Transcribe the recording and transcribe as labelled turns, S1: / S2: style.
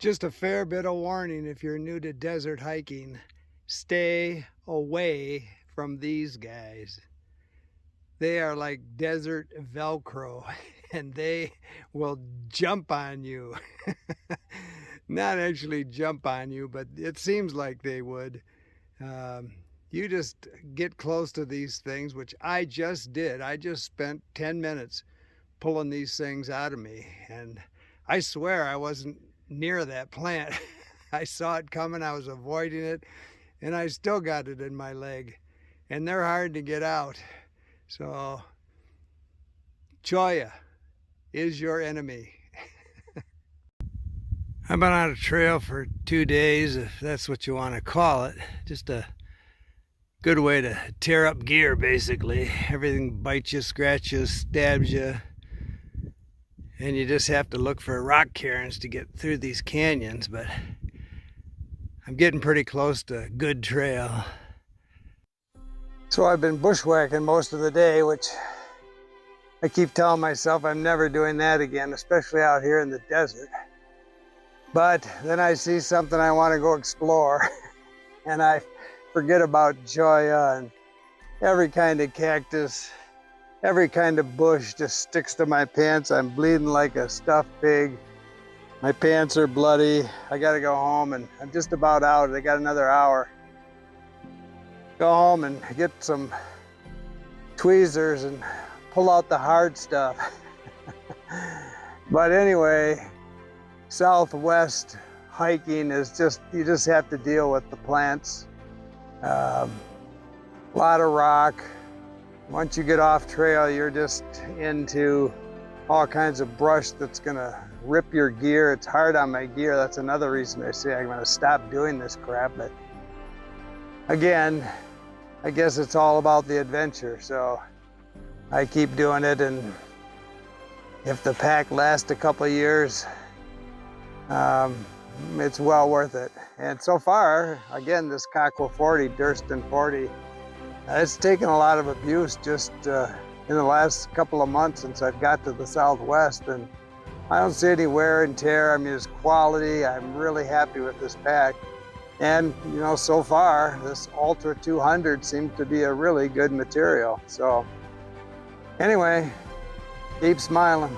S1: Just a fair bit of warning if you're new to desert hiking. Stay away from these guys. They are like desert Velcro and they will jump on you. Not actually jump on you, but it seems like they would. You just get close to these things, which I just did. I just spent 10 minutes pulling these things out of me, and I swear I wasn't near that plant. I saw it coming, I was avoiding it, and I still got it in my leg. And they're hard to get out. So, cholla is your enemy. I've been on a trail for 2 days, if that's what you want to call it. Just a good way to tear up gear, basically. Everything bites you, scratches, stabs you. And you just have to look for rock cairns to get through these canyons, but I'm getting pretty close to a good trail. So I've been bushwhacking most of the day, which I keep telling myself I'm never doing that again, especially out here in the desert. But then I see something I want to go explore, and I forget about cholla, and every kind of cactus, every kind of bush just sticks to my pants. I'm bleeding like a stuffed pig. My pants are bloody. I gotta go home, and I'm just about out. I got another hour. Go home and get some tweezers and pull out the hard stuff. But anyway, southwest hiking is just, you just have to deal with the plants. A lot of rock. Once you get off trail, you're just into all kinds of brush that's gonna rip your gear. It's hard on my gear. That's another reason I say I'm gonna stop doing this crap. But again, I guess it's all about the adventure. So I keep doing it, and if the pack lasts a couple of years, it's well worth it. And so far, again, this Kakwa 40, Durston 40, it's taken a lot of abuse just in the last couple of months since I've got to the southwest, and I don't see any wear and tear. I mean, it's quality. I'm really happy with this pack. And, you know, so far, this Ultra 200 seems to be a really good material. So anyway, keep smiling.